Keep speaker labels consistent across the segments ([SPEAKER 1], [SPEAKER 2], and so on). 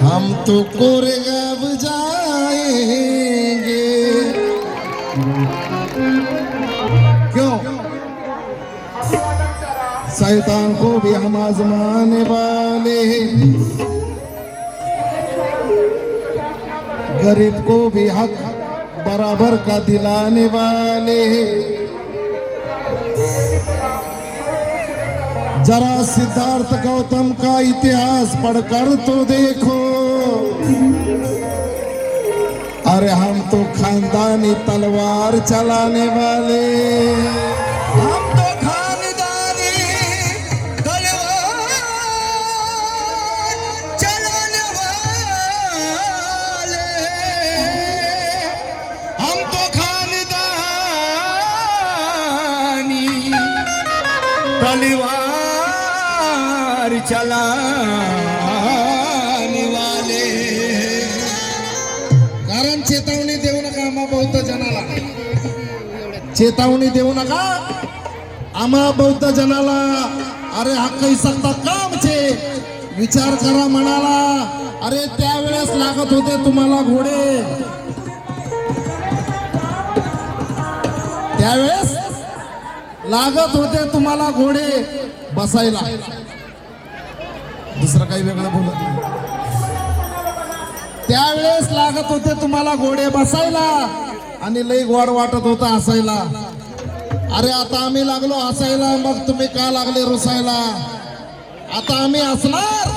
[SPEAKER 1] हम तो कोरेगांव जाएंगे। क्यों? शैतान को भी हम आजमाने वाले, गरीब को भी हक बराबर का दिलाने वाले। जरा सिद्धार्थ गौतम का इतिहास पढ़कर तो देखो। अरे हम तो खानदानी तलवार चलाने वाले,
[SPEAKER 2] हम तो खानदानी तलवार चलाने वाले, हम तो खानदानी तलवार चलाने वाले।
[SPEAKER 1] कारण चेतावणी देऊ नका आम्हा बौद्ध जनाला, चेतावणी देऊ नका आम्हा बौद्ध जनाला। अरे हा कैसा काम छे, विचार करा मनाला। अरे त्यावेळेस लागत होते तुम्हाला घोडे, त्यावेळेस लागत होते तुम्हाला घोडे बसायला, दुसरं काही वेगळं बोलत नाही। त्यावेळेस लागत होते तुम्हाला घोडे बसायला आणि लई गोड वाटत होता हसायला। अरे आता आम्ही लागलो हसायला, मग तुम्ही का लागले रुसायला? आता आम्ही हसणार,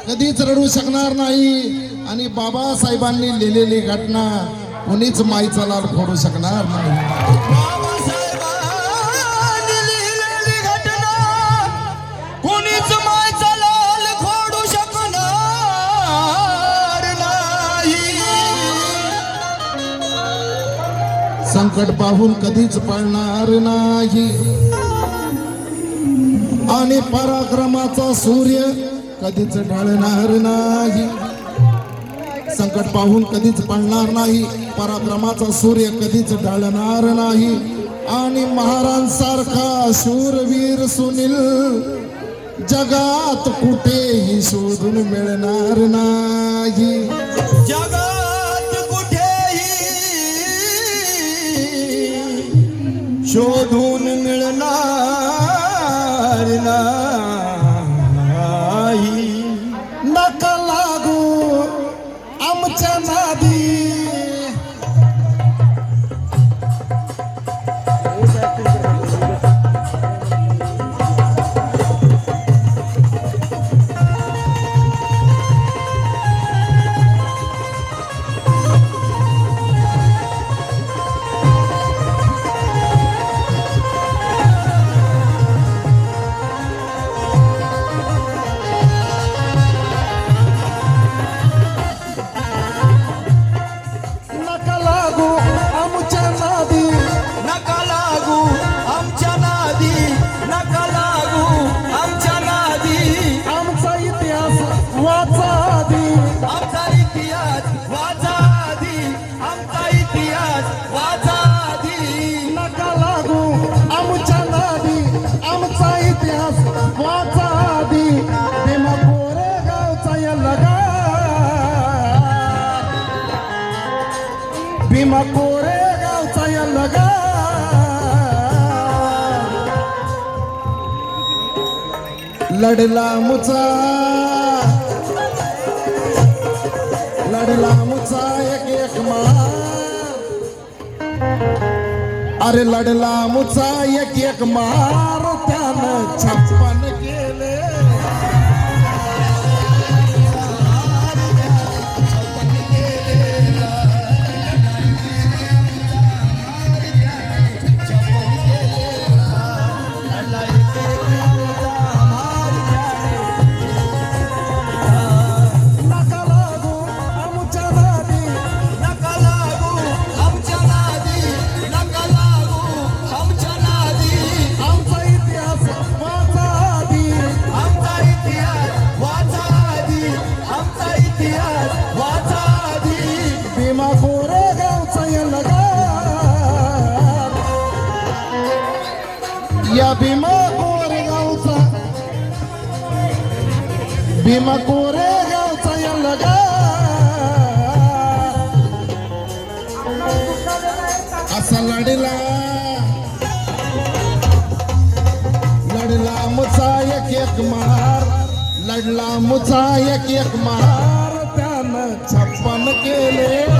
[SPEAKER 1] कधीच रडू शकणार नाही। आणि बाबासाहेबांनी लिहिलेली घटना कोणीच माईचा लाल फोडू शकणार नाही।
[SPEAKER 2] बाबासाहेबांनी लिहिलेली घटना कोणीच मायचा लाल खोडू शकणार नाही।
[SPEAKER 1] संकट पाहून कधीच पळणार नाही आणि पराक्रमाचा सूर्य कधीच ढळणार नाही। संकट पाहून कधीच पळणार नाही, पराक्रमाचा सूर्य कधीच ढळणार नाही। आणि महाराजांसारखा शूरवीर सुनील जगात कुठेही शोधून मिळणार नाही।
[SPEAKER 2] जगात कुठेही शोधून मिळणार नाही।
[SPEAKER 1] नका लागू आमच्या नादी, नका लागू आमच्या नादी,
[SPEAKER 2] नका लागू आमच्या नादी, नका लागू आमच्या नादी।
[SPEAKER 1] आमचा इतिहास वाचा आधी,
[SPEAKER 2] आमचा इतिहास वाचा आधी, आमचा इतिहास वाचा आधी।
[SPEAKER 1] नका लागू आमच्या नादी, आमचा इतिहास वाचा आधी। भीमा कोरेगावचा या लगार, भीमा कोरेगावचा या लगार। लढला मुचा, लढला मुचा एक एक मार। अरे लढला मुचा एक एक मार, त्यानं 56 केले। नका लागू आमच्या नादी,
[SPEAKER 2] नका लागू आमच्या नादी, नका लागू आमच्या नादी।
[SPEAKER 1] आमचा इतिहास वाचा आधी,
[SPEAKER 2] आमचा इतिहास वाचा आधी, आमचा इतिहास वाचा आधी।
[SPEAKER 1] भीमा कोरेगावचा या लगार, या भीमा कोरेगावचा भीमा कोरे गावचा या लगा असा लढला लढला मुचा एक मार लढला मुचा एक मार त्यानं 56 केले